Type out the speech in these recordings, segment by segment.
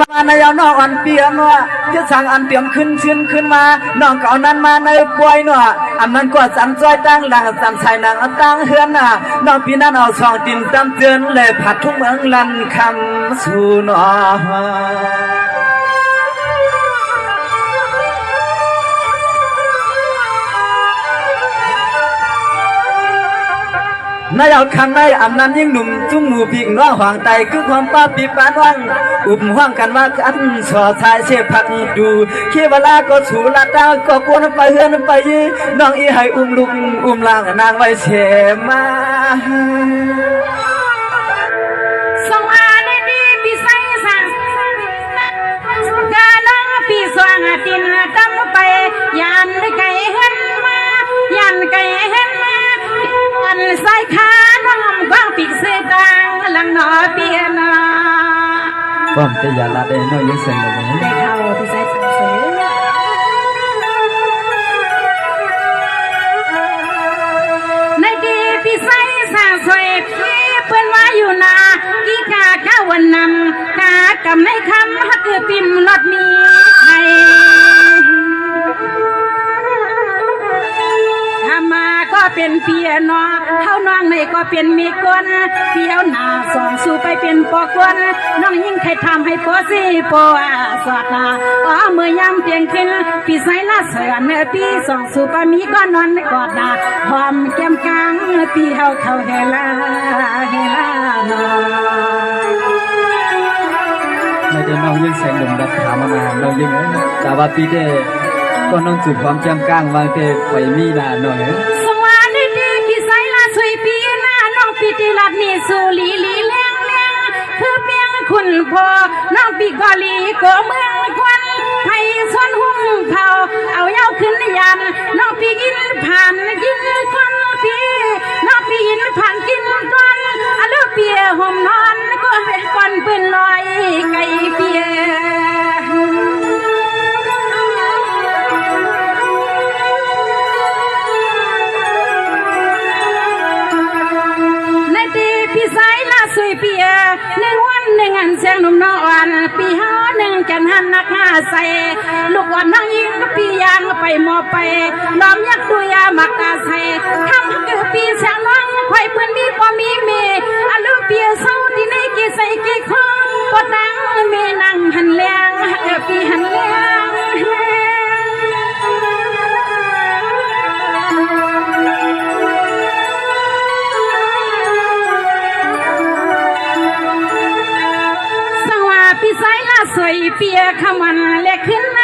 มานายน้องอันเปียนัวที่สั่งอันเตรียมขึ้นชื่นขึ้นมาน้องเก่านั้นมาในป่วยนัวอันนั้นก็สันจ้อยตั้งหลังสันชายนางตั้งเฮือนน่ะน้องพี่นั้นเอาช่องติ่มตำเตือนเลยผัดทุ่งเมืองลันคำสู่นอนายเอาข้างในอันนั้นยิ่งหนุ่มจุ้งหมูพิงน้องห่างไตคือความป้าปีปานว่างอุ้มห่างกันว่าอันสอชายเชฟผักดูขี้เวลาก็สูลาดาวก็กวนไปเฮือนไปน้องอีให้อุ้มลุกอุ้มล่างนางไว้เชมาสวัสดีพี่ไซสังกาน้องพี่สว่างตินตั้งไปยันไก่เห็นมายันไก่เห็นมาอันใส่ขาน้องกว้างปีกเสตังหลังหนอเปียนาป้อมจะอย่าละเดนน้องยิ่งเสียงเลยได้เข้าพี่ไซสังเสือในดีพี่ไซสังสวยพี่เปิ้นว่าอยู่นากีกาข้าวันนำกากำในคำฮักคือปิ่มรถมีไทยมาก็เป็นเปียนอเท่าน้องในก็เป็นมีกวนเที่ยวหน้าสองสู่ไปเป็นปอกวนน้องยิ่งใครทำให้ปอซีปอสอดนาเมื่อยามเตียงขึ้นพี่ใส่ละเสือเนื้อพี่สองสู่ไปมีก็นอนกอดนาหอมแก้มกลางพี่เฮาเข้าเฮลาเฮลานอไม่ได้น้องยิ่งเสียงหนุ่มแบบถามมาน้องยิ่งแต่ว่าปีเดก็น้องจุดความแจ่มก้างวางเตะไปมีนาหน่อยสวัสดีพี่ไซลาสวยปีนาน้องปีติลัดนี่สุลีลีแรงแรงคือเพียงคุณพ่อน้องปีกอลีก็เมืองควันไทยชนหุ่งเผาเอาเย้าขึ้นยันน้องปีกินผ่านกินควันพี่น้องปีกินผ่านกินตอนอลูเปียห่มนอนก็เป็นควันเป็นลอยไก่เปียพี่สายลาสวยเปียหนึ่งวันหนึ่งอันเสียงหนุ่มน้องอ่อนปีห้าหนึ่งกันหันนักหาใส่ลูกอ่อนน้องยิงปียางไปหมอไปล้อมยักตัวยามักตาใส่ทำคือปีเสียงน้องคอยเพื่อนมีพอมีเมอลูเปียเศร้าที่ในกี่ใส่กี่ข้องก็ดังเมนั่งหันแรงปีหันแรงพี่สายลาสวยเปียขมันเล็กขึ้นใน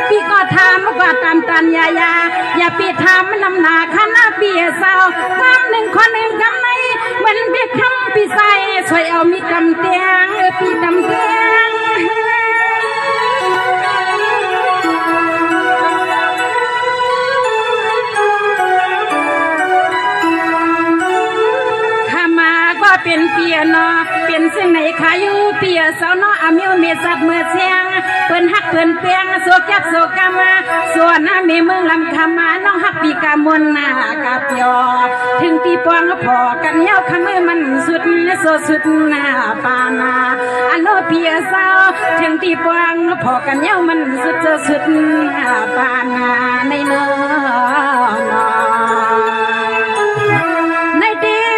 พี่ก็ทำก็ตามตันอย่าปีทำนำหนาขณะเปียเศร้าความหนึ่งคนหนึ่งกำในเหมือนเบียคำพี่สายสวยเอามีกำเตียงพี่กำเตียงเป็นเปียนอเป็นซึ่งในขาอยู่เปียสาวนออามิวเมสับเมื่อเชียงเปิ้นฮักเปิ้นเปียงโซกักโซกามาส่วนน้าเมเมืองลำคำมาน้องฮักปีกามนนากาเปียถึงปีปวงพอกันเย้าคำมือมันสุดโซสุดหน้าปานาอันโนเปียสาวถึงปีปวงพอกันเย้ามันสุดสุดหน้าปานาในเนื้อ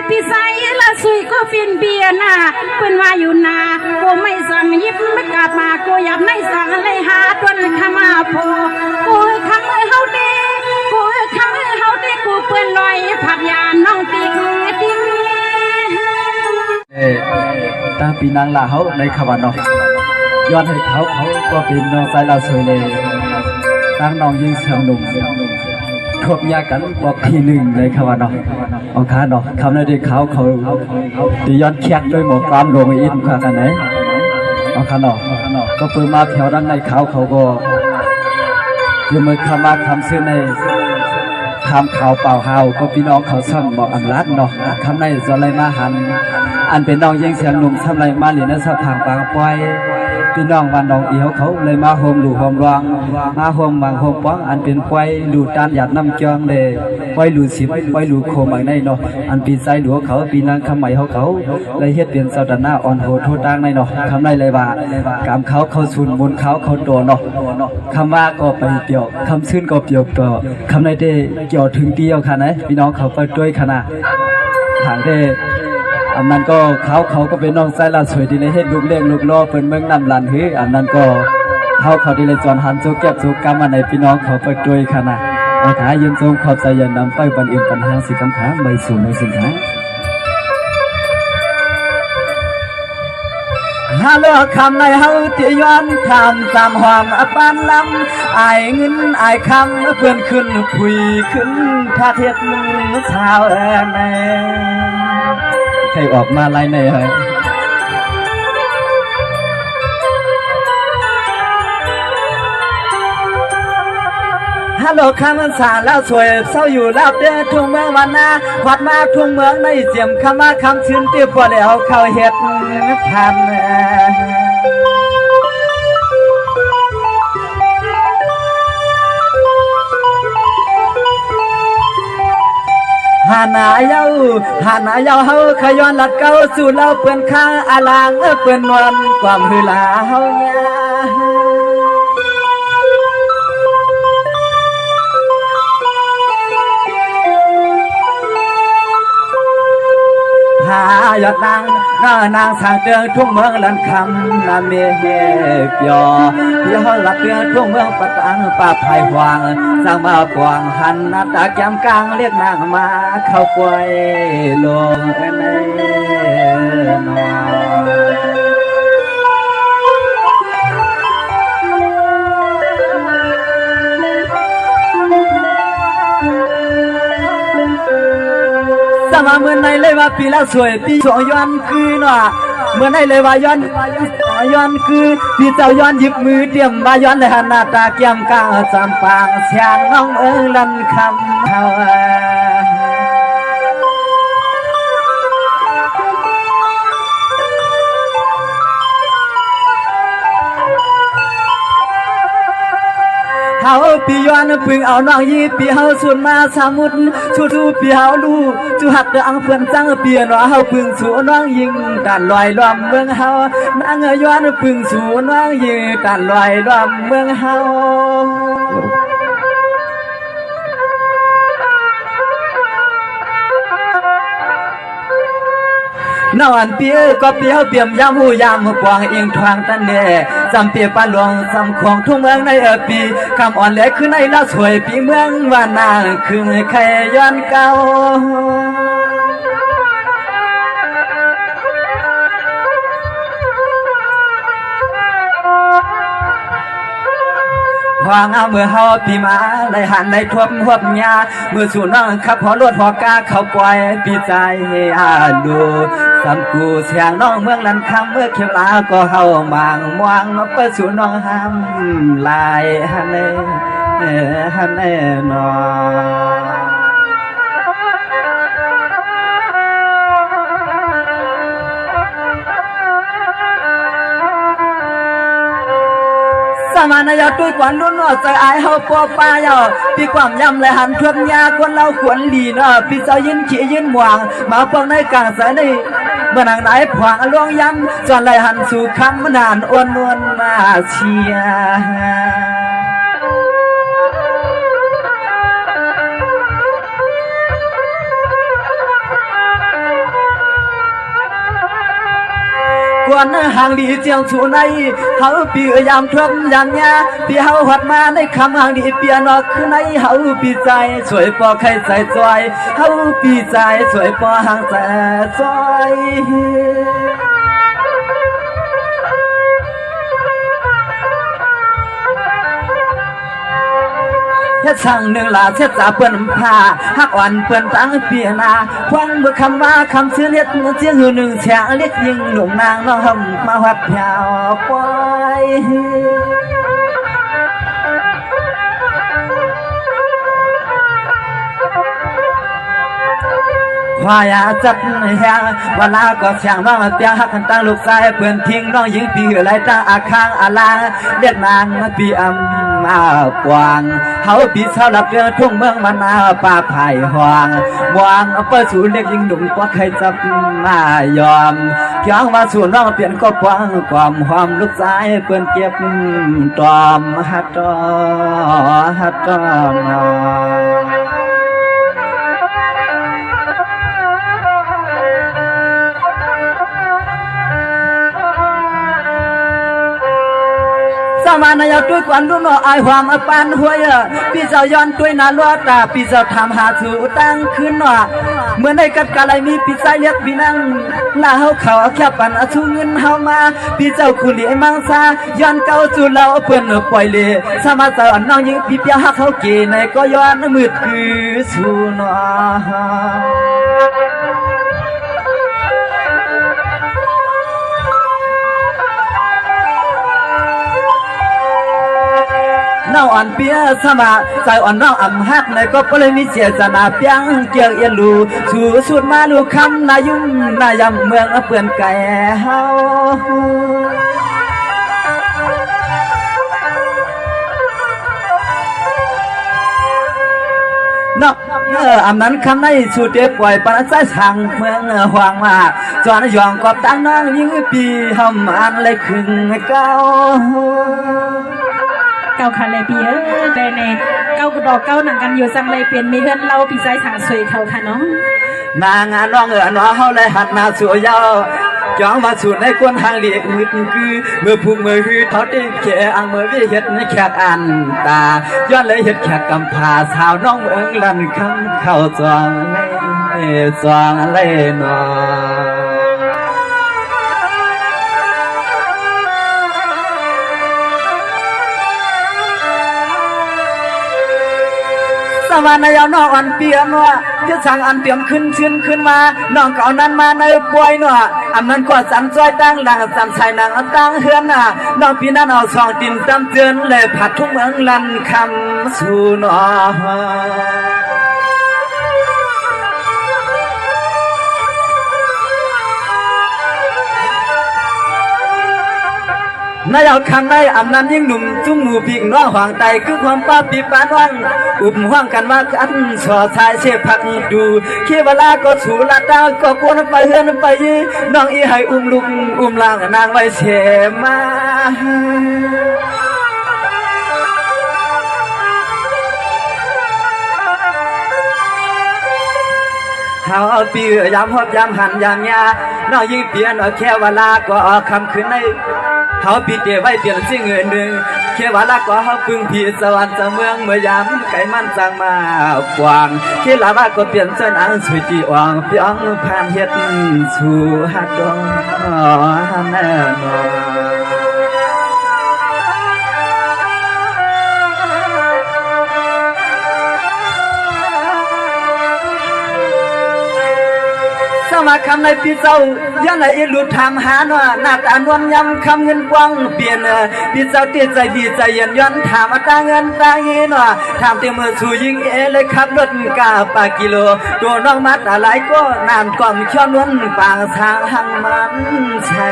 พี่สายละสุยก็ฟินเบียนาเปิ้นว่าอยู่นากูไม่สั่งยิบไม่กลับมากูอยากไม่สั่งเลยหาต้นขมาพอกูคำเฮาเดกูคำเฮาเดกูเปิ้นลอยผักยาน้องติ๊กติ๊กตาปีนางลาเขาในขวานน้องย้อนให้เขาก็เป็นน้องสายลาสุยเลยตั้งน้องยิ่งเสียงหนุ่มคบยากันบอกทีหนึ่งเลยขวานน้องเอาขาเนาะคำนั้นที่เขาตีย้อนแคกด้วยหมวกความลงอินขากันไหนเอาขาเนาะก็เปิดมาแถวด้านในเขาก็ยังมือคำมาคำซื้อในคำข่าวเปล่าเฮาก็พี่น้องเขาซ้ำบอกอันรักเนาะคำในจะอะไรมาหันอันเป็นน้องยิ่งเสียงหนุ่มทำไรมาเหรียญนั้นสะพางปางปอย พี่น้องวันน้องเอียวเขาเลยมาโฮมดูโฮมรองมาโฮมบางโฮมป้องอันเป็นควายดูตานหยาดน้ำเจียงเลยควายดูสิบควายดูโคบางในเนาะอันปีไซหลวงเขาปีนางคำใหม่เขาเลยเฮ็ดเป็นเสาดานาอ่อนโหโทษดังในเนาะคำไรเลยว่ากามเขาสุนบนเขาโตเนาะคำว่าก็ไปเปี่ยวคำซื่นก็เปี่ยวต่อคำในเดเกี่ยวถึงเดียวค่ะนะพี่น้องเขาไปด้วยขนาดทางเดอันนั้นก็เขาก็เป็นน้องไส้ลาสวยดีเลยเฮ็ดลูกเลี้ยงลูกล่อเปิ้นเมืองนำลันฮืออันนั้นก็เขาดีเลยจอนหันโจเก็บโจกรรมอันในพี่น้องเขาไปด้วยขนาดเอาขายืนทรงขอบใจยันนำไปบันเอ็มปัญหาสิคำถามไม่สู่ไม่สินค้าฮัลโหลคำในเฮาที่ย้อนคำตามหอมอปานลำอายเงินอายคำเพื่อนขึ้นคุยขึ้นท่าเทียดชาวแม่ใครออกมาไล่ในเฮ้ยฮัลโหลคำสาแล้วสวยเศร้าอยู่แล้วเด้อทุ่งเมืองวันนาวัดมาทุ่งเมืองในเจียมคำว่าคำชื่นเตี้ยบ่แล้วเข้าเฮ็ดพันหาหน้าเย้าเฮาขย้อนลัดเก่าสู่เราเปิ้นข้างอาลางเปิ้นนวลความหือลาเฮาเนี่ยยอดนางสางเตืองทุ่งเมืองลันคำนาเมเฮเปียวหลับเตืองทุ่งเมืองปัตตังป่าไผ่หวางสร้างมาปวงหันนาตาแก้มกลางเรียกนางมาเข้าป่วยลงในนอนมาเมื่อไหนเลยว่าปีละสวยปีสองย้อนคือเนาะเมื่อไหนเลยว่าย้อนคือพี่เจ้าย้อนหยิบมือเตรียมว่าย้อนเลยหันหน้าตาเกี่ยมกลางจำปางเสียงน้องลันคำเฮาเฮาปีย้อนปึงเอาน้องยีปีเฮาสุนมาสมุดชูปีเฮาลูจูหักเดืองเพื่อนจังเปียนว่าเฮาปึงสู่น้องยิงการลอยล้อมเมืองเฮานางย้อนปึงสู่น้องยิงการลอยล้อมเมืองเฮานอนเปียก็เปียวเปี่ยมยามหูยามกวางเอียงทางตันเน่จำเปียปานหลวงจำของทุ่งเมืองในปีคำอ่อนแหลกคือในละสวยปีเมืองว่านางคือใครย้อนเก่าพวางเอาเมื่อเฮาปีมาได้หันได้ทวบหวบยาเมื่อสู่น้องขับพอรถพอกาเขาปล่อยปีใจอาดูสำกูเสียงน้องเมืองลันคำเมื่อเขียวลาก็เฮามางมวงเปิดสู่น้องห้ามลายฮันเน่นอสมานายาตุ้ยกวนรุ่นนอใจอายเฮาปัวป้ายาปีความยำเลยหันทวมยาคนเราขวนหลีเนาะปีเจ้ายินขี้ยินหวางมาพวกในกลางสายในเมื่อนางไหนผวางลวงยำจนเลยหันสู่คำนานอ้วนนวลมาเชียกวนห่างดีเจียงสู่ในเฮาปียามทวมยันยาปีเฮาหัดมาในคำห่างดีเปียนอกคือในเฮาปีใจสวยปอใครใจจอยเฮาปีใจสวยปอห่างแต่จอยเฮ็ดช่างหนึ่งลาเช็ดจ่าเปิ้นผ้าฮักอ่อนเปิ้นตั้งเปียนาฟังเมื่อคำว่าคำเชื่อเฮ็ดเสียงหือหนึ่งแฉงเล็กยิงหนุ่มนางน้องหำมาหับยาวปล่อย ควายจัดแหงเวลาก็ช่างน้องเปียหักกันตั้งลูกชายเพื่อนทิ้งน้องยิงปีไหลตาอาค้างอาลาเด็ดนางปีอำมากวางเขาปีเช้าหลับเรือทุ่งเมืองมานาป่าไผ่หวางวางเปิดสูนเรียกยิงหนุ่มกว่าใครจะมายอมเพียงว่าสูนน้องเปลี่ยนก็กว้างความหอมลูกชายเพื่อนเก็บตอมฮัดตอสมานายด้วยกวนรุ่นน้อไอความปานหัวยพี่เจ้าย้อนด้วยนาลัวตาพี่เจ้าทำหาสู่ตั้งขึ้นหน่อเมื่อในกัดกาลมีพี่ใจเลียกพี่นั่งลาเขาแค่ปันชูเงินเฮามาพี่เจ้าคุลีมังซาย้อนเก่าสู่เราเพื่อนปล่อยเลยสมาเจ้าน้องยิงพี่เปียหักเขาเกในก็ย้อนมืดคือสู่หน่อน้าอ่อนเปียสมาใจอ่อนน้องอ่ำฮักในก็เลยมีเจตนาเปียงเกี่ยวเอียลูสู่สุดมาลูกคำนายุ่มนายำเมืองเปื่อนไก่เฮาเนาะอำนั้นคำในสุดเด็ดปล่อยปนใจสั่งเมืองห่วงมากจอนยองกอบตั้งน้องยิ่งปีหำอันเลยขึ้นเก้าเก้าคันเลยพี่แต่ในเก้ากระดอกเก้าหนังกันอยู่จังเลยเปลี่ยนมีเพื่อนเราปีใจสั่งสวยเขาค่ะน้องนางน้องน้องเขาเลยหัดมาสวยยาวจองมาสูดในกวนทางเลียกมืดคือเมื่อพุ่งเมื่อคือเขาได้แค่อังเมื่อวิเห็ดในแขกอันตาย้อนเลยเห็ดแขกกำพาสาวน้องเอิงลันคำเข้าจองเลยนอสมานายน้องอ่อนเปียนัวที่สั่งอันเปียมขึ้นมาน้องเก่านั้นมาในป่วยนัวอันนั้นก็สันจอยตั้งหลังสันชายนางตั้งเฮือนน่ะน้องพี่นั้นเอาสองดินตำเตือนเลยผัดทุกเมืองลันคำสู่นอนายเอาข้างในอำนั้นยิ่งหนุ่มจุ้งหมูปีกน้องห่างไตคือความป้าปีปานวันอุ้มห่างกันว่ากันสอชายเชฟพักดูเขี้ยวลาก็สูลาตาก็กวนไปเฮือนไปน้องอีให้อุ้มลุกอุ้มล่างนางไว้เชมาเขาเปียยามหอบยามหันยามยาน้องยิ่งเปลี่ยนแค่เวลาก็คำคืนในเขาปีเดียไว้เปลี่ยนสิ่งอื่นหนึ่งแค่ว่าละก็เขาพึ่งพี่สวรรค์เมืองเมื่อยามไก่มันจังมากวางแค่ละว่าก็เปลี่ยนเส้นอังสุจีอ่างพี่อังผ่านเฮ็ดสู่ฮัดดองแน่นอนมาคำในพี่เจ้ายันในอิลุทำหาหน่าหน้าตานวลยำคำเงินกว้างเปลี่ยนพี่เจ้าเตี้ยใจดีใจเย็นย้อนถามตาเงินตาเงินถามเตี้ยมือสู่ยิงเลยขับรถกาปากิโลตัวน้องมัดอะไรก็นานกล่อมช้อนนวลปางทางหังมันแช่